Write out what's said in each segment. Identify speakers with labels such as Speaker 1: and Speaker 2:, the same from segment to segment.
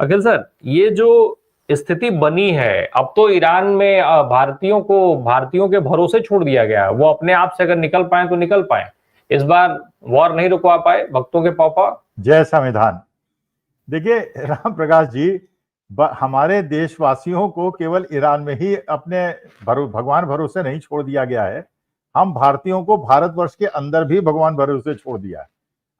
Speaker 1: अखिल sir, ये जो स्थिति बनी है, अब तो ईरान में भारतीयों के भरोसे छोड़ दिया गया है। वो अपने आप से अगर निकल पाए तो निकल पाए। इस बार वॉर नहीं रुकवा पाए भक्तों के पापा।
Speaker 2: जय संविधान। देखिए राम प्रकाश जी, हमारे देशवासियों को केवल ईरान में ही अपने भगवान भरोसे नहीं छोड़ दिया गया है। हम भारतीयों को भारतवर्ष के अंदर भी भगवान भरोसे छोड़ दिया है।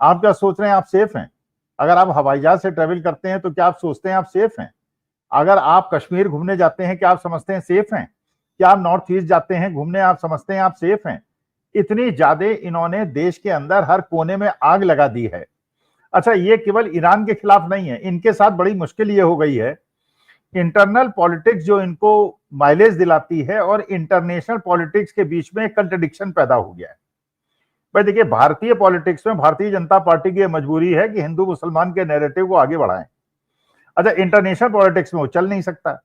Speaker 2: आप क्या सोच रहे हैं आप सेफ हैं? अगर आप हवाई जहाज से ट्रेवल करते हैं तो क्या आप सोचते हैं आप सेफ हैं? अगर आप कश्मीर घूमने जाते हैं क्या आप समझते हैं सेफ हैं? क्या आप नॉर्थ ईस्ट जाते हैं घूमने, आप समझते हैं आप सेफ हैं? इतनी ज्यादा इन्होंने देश के अंदर हर कोने में आग लगा दी है। अच्छा, ये केवल ईरान के खिलाफ नहीं है, इनके साथ बड़ी मुश्किल ये हो गई है, इंटरनल पॉलिटिक्स जो इनको माइलेज दिलाती है और इंटरनेशनल पॉलिटिक्स के बीच में एक कंट्रडिक्शन पैदा हो गया है। भाई देखिए, भारतीय पॉलिटिक्स में भारतीय जनता पार्टी की मजबूरी है कि हिंदू मुसलमान के नैरेटिव को आगे बढ़ाएं। अच्छा, इंटरनेशनल पॉलिटिक्स में वो चल नहीं सकता।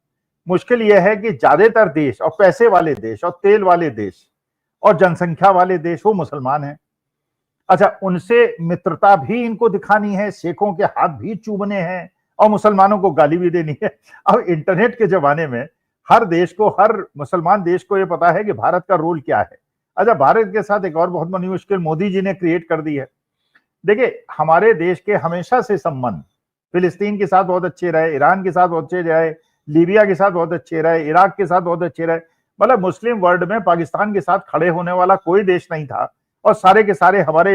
Speaker 2: मुश्किल यह है कि ज्यादातर देश और पैसे वाले देश और तेल वाले देश और जनसंख्या वाले देश वो मुसलमान हैं। अच्छा, उनसे मित्रता भी इनको दिखानी है, शेखों के हाथ भी चूमने हैं और मुसलमानों को गाली भी देनी है। अब इंटरनेट के जमाने में हर देश को, हर मुसलमान देश को यह पता है कि भारत का रोल क्या है। अच्छा, भारत के साथ एक और बहुत बड़ी मुश्किल मोदी जी ने क्रिएट कर दी है। देखिए, हमारे देश के हमेशा से संबंध फिलिस्तीन के साथ बहुत अच्छे रहे, ईरान के साथ बहुत अच्छे रहे, लीबिया के साथ बहुत अच्छे रहे, इराक के साथ बहुत अच्छे रहे। मतलब मुस्लिम वर्ल्ड में पाकिस्तान के साथ खड़े होने वाला कोई देश नहीं था और सारे के सारे हमारे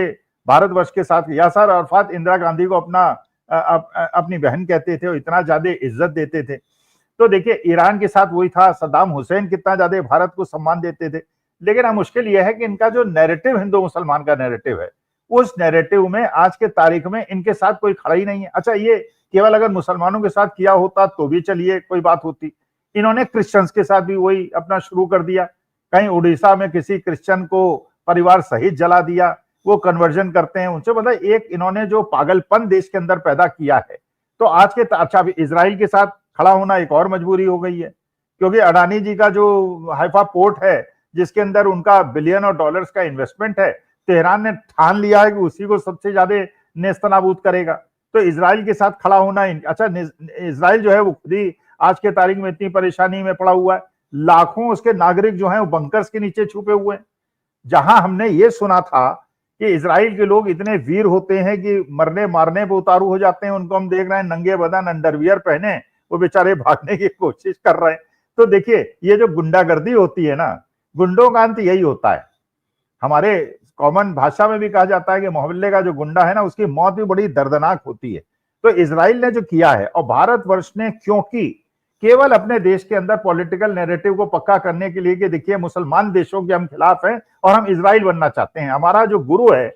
Speaker 2: भारतवर्ष के साथ। यासर अरफात इंदिरा गांधी को अपनी बहन कहते थे और इतना ज्यादा इज्जत देते थे। तो देखिए, ईरान के साथ वही था, सद्दाम हुसैन कितना ज्यादा भारत को सम्मान देते थे। लेकिन अब मुश्किल यह है कि इनका जो नैरेटिव हिंदू मुसलमान का नैरेटिव है, उस नैरेटिव में आज के तारीख में इनके साथ कोई खड़ा ही नहीं है। अच्छा, ये केवल अगर मुसलमानों के साथ किया होता तो भी चलिए कोई बात होती, इन्होंने क्रिश्चियंस के साथ भी वही अपना शुरू कर दिया। कहीं उड़ीसा में किसी क्रिश्चियन को परिवार सहित जला दिया, वो कन्वर्जन करते हैं उनसे। मतलब एक इन्होंने जो पागलपन देश के अंदर पैदा किया है। तो आज के अच्छा, इजराइल के साथ खड़ा होना एक और मजबूरी हो गई है, क्योंकि अडानी जी का जो हाइफा पोर्ट है जिसके अंदर उनका बिलियन और डॉलर्स का इन्वेस्टमेंट है, तेहरान ने ठान लिया है कि उसी को सबसे ज्यादा नेस्तनाबूद करेगा। तो इजराइल के साथ खड़ा होना, अच्छा इजराइल जो है वो खुद ही आज के तारीख में इतनी परेशानी में पड़ा हुआ है। लाखों उसके नागरिक जो हैं वो बंकर्स के नीचे छुपे हुए हैं। जहां हमने ये सुना था कि इजराइल के लोग इतने वीर होते हैं कि मरने मारने पे उतारू हो जाते हैं, उनको हम देख रहे हैं नंगे बदन अंडरवियर पहने वो बेचारे भागने की कोशिश कर रहे हैं। तो देखिए, ये जो गुंडागर्दी होती है ना, गुंडों का अंत यही होता है। हमारे कॉमन भाषा में भी कहा जाता है कि मोहल्ले का जो गुंडा है ना, उसकी मौत भी बड़ी दर्दनाक होती है। तो इजराइल ने जो किया है, और भारतवर्ष ने, क्योंकि केवल अपने देश के अंदर पॉलिटिकल नैरेटिव को पक्का करने के लिए कि देखिए मुसलमान देशों के हम खिलाफ हैं और हम इजराइल बनना चाहते हैं। हमारा जो गुरु है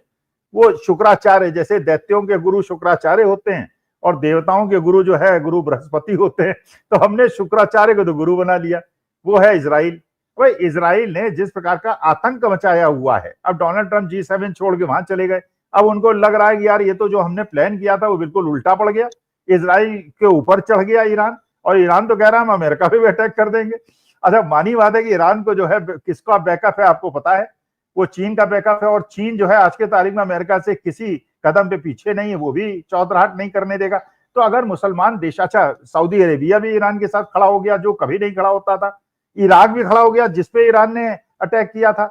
Speaker 2: वो शुक्राचार्य, जैसे दैत्यों के गुरु शुक्राचार्य होते हैं और देवताओं के गुरु जो है गुरु बृहस्पति होते हैं, तो हमने शुक्राचार्य को तो गुरु बना लिया, वो है इजराइल। भाई, इजराइल ने जिस प्रकार का आतंक मचाया हुआ है, अब डोनाल्ड ट्रंप G7 छोड़ के वहां चले गए। अब उनको लग रहा है कि यार ये तो जो हमने प्लान किया था वो बिल्कुल उल्टा पड़ गया, इजराइल के ऊपर चढ़ गया ईरान, और ईरान तो कह रहा है हम अमेरिका पे भी अटैक कर देंगे। अच्छा, मानी बात है कि ईरान को जो है किसका बैकअप है आपको पता है, वो चीन का बैकअप है। और चीन जो है आज के तारीख में अमेरिका से किसी कदम पे पीछे नहीं है, वो भी चौधराहट नहीं करने देगा। तो अगर मुसलमान देश, अच्छा सऊदी अरेबिया भी ईरान के साथ खड़ा हो गया जो कभी नहीं खड़ा होता था, इराक भी खड़ा हो गया जिसपे ईरान ने अटैक किया था।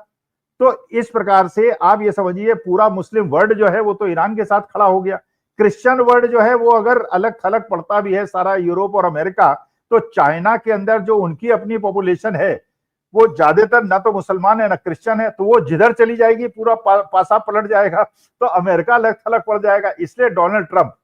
Speaker 2: तो इस प्रकार से आप ये समझिए पूरा मुस्लिम वर्ल्ड जो है वो तो ईरान के साथ खड़ा हो गया। क्रिश्चियन वर्ल्ड जो है वो अगर अलग थलग पड़ता भी है सारा यूरोप और अमेरिका, तो चाइना के अंदर जो उनकी अपनी पॉपुलेशन है वो ज्यादातर ना तो मुसलमान है ना क्रिश्चियन है, तो वो जिधर चली जाएगी पूरा पासा पलट जाएगा, तो अमेरिका अलग थलग पड़ जाएगा। इसलिए डोनाल्ड ट्रंप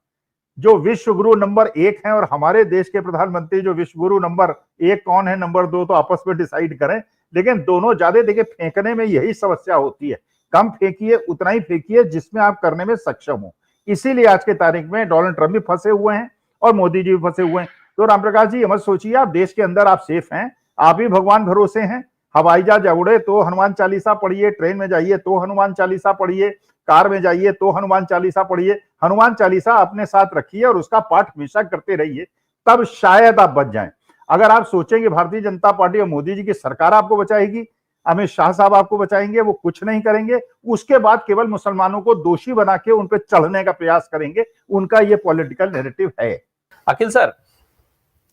Speaker 2: जो विश्व गुरु नंबर 1 है, और हमारे देश के प्रधानमंत्री जो विश्व गुरु नंबर 1 कौन है, नंबर 2 तो आपस में डिसाइड करें, लेकिन दोनों ज्यादा देखिए फेंकने में यही समस्या होती है। कम फेंकिए, उतना ही फेंकिए जिसमें आप करने में सक्षम हो। इसीलिए आज के तारीख में डोनाल्ड ट्रंप भी फंसे हुए हैं और मोदी जी भी फंसे हुए हैं। तो रामप्रकाश जी, मत सोचिए आप देश के अंदर आप सेफ हैं, आप ही भगवान भरोसे हैं। हवाई जहाज उड़े तो हनुमान चालीसा पढ़िए, ट्रेन में जाइए तो हनुमान चालीसा पढ़िए, कार में जाइए तो हनुमान चालीसा पढ़िए। हनुमान चालीसा अपने साथ रखिए और उसका पाठ हमेशा करते रहिए, तब शायद आप बच जाएं। अगर आप सोचेंगे भारतीय जनता पार्टी और मोदी जी की सरकार आपको बचाएगी, अमित शाह साहब आपको बचाएंगे, वो कुछ नहीं करेंगे। उसके बाद केवल मुसलमानों को दोषी बना के उन पर चढ़ने का प्रयास करेंगे, उनका ये पॉलिटिकल नैरेटिव है।
Speaker 1: अखिल सर,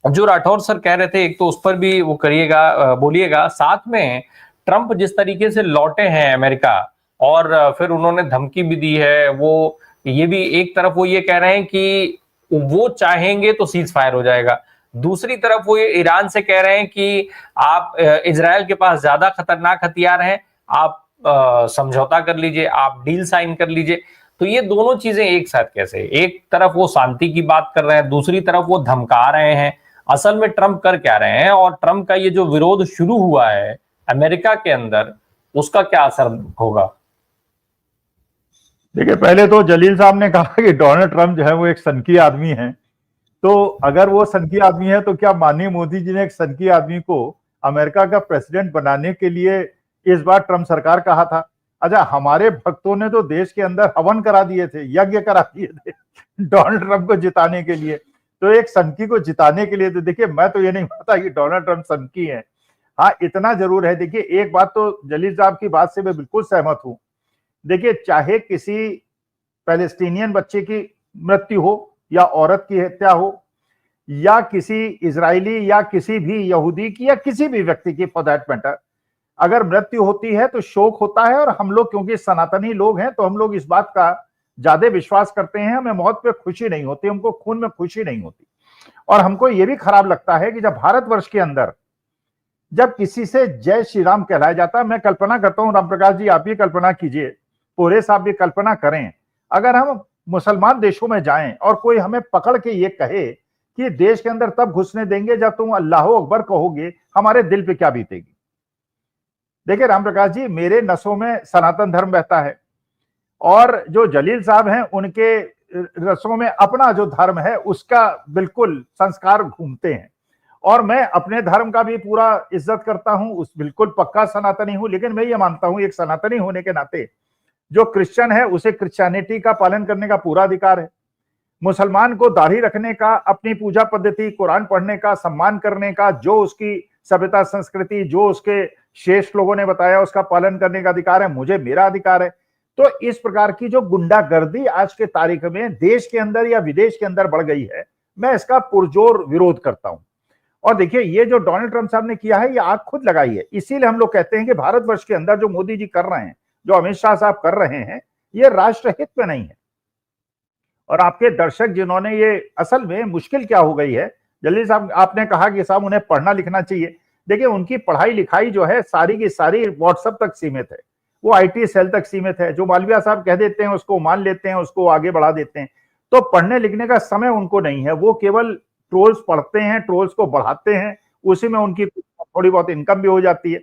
Speaker 1: जो राठौर सर कह रहे थे, एक तो उस पर भी वो करिएगा, बोलिएगा। साथ में ट्रंप जिस तरीके से लौटे हैं अमेरिका, और फिर उन्होंने धमकी भी दी है, वो ये भी एक तरफ वो ये कह रहे हैं कि वो चाहेंगे तो सीज फायर हो जाएगा, दूसरी तरफ वो ये ईरान से कह रहे हैं कि आप, इजराइल के पास ज्यादा खतरनाक हथियार हैं, आप समझौता कर लीजिए, आप डील साइन कर लीजिए। तो ये दोनों चीजें एक साथ कैसे? एक तरफ वो शांति की बात कर रहे हैं, दूसरी तरफ वो धमका रहे हैं। असल में ट्रंप कर क्या रहे हैं, और ट्रंप का ये जो विरोध शुरू हुआ है अमेरिका के अंदर, उसका क्या असर होगा?
Speaker 2: देखिए, पहले तो जलील साहब ने कहा कि डोनाल्ड ट्रंप जो है वो एक सनकी आदमी है। तो अगर वो सनकी आदमी है तो क्या माननीय मोदी जी ने एक सनकी आदमी को अमेरिका का प्रेसिडेंट बनाने के लिए इस बार ट्रंप सरकार कहा था? अच्छा, हमारे भक्तों ने तो देश के अंदर हवन करा दिए थे, यज्ञ करा दिए थे डोनाल्ड ट्रंप को जिताने के लिए। तो एक सनकी को जिताने के लिए, तो देखिए, मैं तो ये नहीं मानता कि डोनाल्ड ट्रंप सनकी है। हाँ, इतना जरूर है, देखिए एक बात तो जलील साहब की बात से मैं बिल्कुल सहमत हूं। देखिए, चाहे किसी पैलेस्टीनियन बच्चे की मृत्यु हो, या औरत की हत्या हो, या किसी इजरायली या किसी भी यहूदी की या किसी भी व्यक्ति की फॉर दैट मैटर, अगर मृत्यु होती है तो शोक होता है। और हम लोग क्योंकि सनातनी लोग हैं तो हम लोग इस बात का ज्यादा विश्वास करते हैं, हमें मौत पे खुशी नहीं होती, हमको खून में खुशी नहीं होती। और हमको ये भी खराब लगता है कि जब भारतवर्ष के अंदर जब किसी से जय श्री राम कहलाया जाता है, मैं कल्पना करता हूं, राम प्रकाश जी आप भी कल्पना कीजिए, पोरे साहब भी कल्पना करें, अगर हम मुसलमान देशों में जाएं और कोई हमें पकड़ के ये कहे कि देश के अंदर तब घुसने देंगे जब तुम अल्लाह अकबर कहोगे, हमारे दिल पे क्या बीतेगी? देखिए राम प्रकाश जी, मेरे नसों में सनातन धर्म बहता है, और जो जलील साहब हैं उनके रसों में अपना जो धर्म है उसका बिल्कुल संस्कार घूमते हैं। और मैं अपने धर्म का भी पूरा इज्जत करता हूं, उस बिल्कुल पक्का सनातनी हूं। लेकिन मैं ये मानता हूं, एक सनातनी होने के नाते जो क्रिश्चियन है उसे क्रिश्चियनिटी का पालन करने का पूरा अधिकार है, मुसलमान को दाढ़ी रखने का, अपनी पूजा पद्धति, कुरान पढ़ने का, सम्मान करने का, जो उसकी सभ्यता संस्कृति, जो उसके शेष लोगों ने बताया उसका पालन करने का अधिकार है, मुझे मेरा अधिकार है। तो इस प्रकार की जो गुंडागर्दी आज के तारीख में देश के अंदर या विदेश के अंदर बढ़ गई है, मैं इसका पुरजोर विरोध करता हूं। और देखिए, ये जो डोनाल्ड ट्रंप साहब ने किया है, ये आग खुद लगाई है। इसीलिए हम लोग कहते हैं कि भारतवर्ष के अंदर जो मोदी जी कर रहे हैं, जो अमित शाह साहब कर रहे हैं, ये राष्ट्रहित में नहीं है। और आपके दर्शक जिन्होंने ये, असल में मुश्किल क्या हो गई है, जल्दी साहब आपने कहा कि साहब उन्हें पढ़ना लिखना चाहिए। देखिए, उनकी पढ़ाई लिखाई जो है सारी की सारी व्हाट्सएप तक सीमित है, वो आईटी सेल तक सीमित है। जो मालविया साहब कह देते हैं उसको मान लेते हैं, उसको आगे बढ़ा देते हैं। तो पढ़ने लिखने का समय उनको नहीं है, वो केवल ट्रोल्स पढ़ते हैं, ट्रोल्स को बढ़ाते हैं, उसी में उनकी थोड़ी बहुत इनकम भी हो जाती है।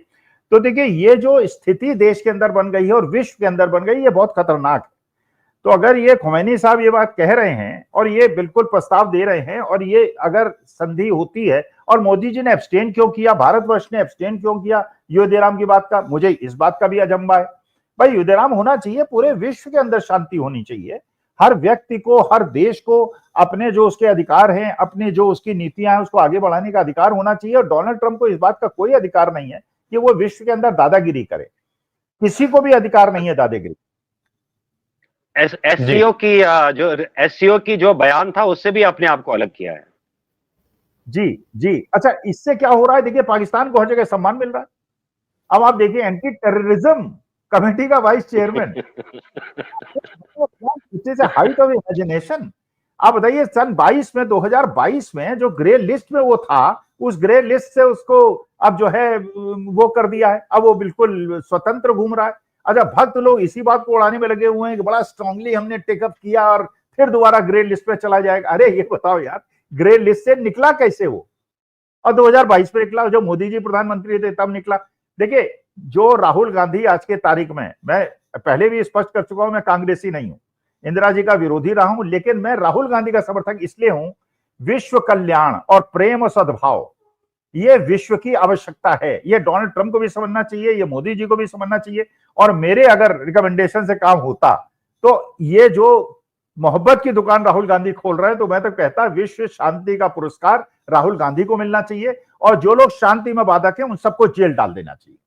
Speaker 2: तो देखिए, ये जो स्थिति देश के अंदर बन गई है और विश्व के अंदर बन गई, ये बहुत खतरनाक है। तो अगर ये खुमैनी साहब ये बात कह रहे हैं और ये बिल्कुल प्रस्ताव दे रहे हैं, और ये अगर संधि होती है, और मोदी जी ने एब्सटेन क्यों किया, भारतवर्ष ने एब्सटेन क्यों किया युद्धराम की बात का, मुझे इस बात का भी अजंबा है। भाई, युद्धराम होना चाहिए, पूरे विश्व के अंदर शांति होनी चाहिए, हर व्यक्ति को, हर देश को अपने जो उसके अधिकार हैं, अपने जो उसकी नीतियां हैं, उसको आगे बढ़ाने का अधिकार होना चाहिए। और डोनाल्ड ट्रंप को इस बात का कोई अधिकार नहीं है कि वो विश्व के अंदर दादागिरी करे, किसी को भी अधिकार नहीं है दादागिरी।
Speaker 3: एससीओ की जो बयान था उससे भी अपने आप को अलग किया है।
Speaker 2: जी जी, अच्छा, इससे क्या हो रहा है? देखिए, पाकिस्तान को हर जगह सम्मान मिल रहा है। अब आप देखिए, एंटी टेररिज्म कमेटी का vice chairman height of imagination. आप बताइए, सन 2022 में जो ग्रे लिस्ट में वो था, उस ग्रे लिस्ट से उसको अब जो है वो कर दिया है, अब वो बिल्कुल स्वतंत्र घूम रहा है। अच्छा, भक्त लोग इसी बात को उड़ाने में लगे हुए हैं कि बड़ा स्ट्रांगली हमने टेकअप किया और फिर दोबारा ग्रे लिस्ट पे चला जाएगा। अरे ये बताओ यार, ग्रे लिस्ट से निकला कैसे वो? और 2022 में निकला, जो मोदी जी प्रधानमंत्री थे तब निकला। देखिए, जो राहुल गांधी आज के तारीख में, मैं पहले भी स्पष्ट कर चुका हूं, मैं कांग्रेसी नहीं हूं, इंदिरा जी का विरोधी रहा हूं, लेकिन मैं राहुल गांधी का समर्थक इसलिए हूं, विश्व कल्याण और प्रेम और सद्भाव ये विश्व की आवश्यकता है। ये डोनाल्ड ट्रंप को भी समझना चाहिए, ये मोदी जी को भी समझना चाहिए। और मेरे अगर रिकमेंडेशन से काम होता तो ये जो मोहब्बत की दुकान राहुल गांधी खोल रहे हैं, तो मैं तो कहता विश्व शांति का पुरस्कार राहुल गांधी को मिलना चाहिए, और जो लोग शांति में बाधक हैं उन सबको जेल डाल देना चाहिए।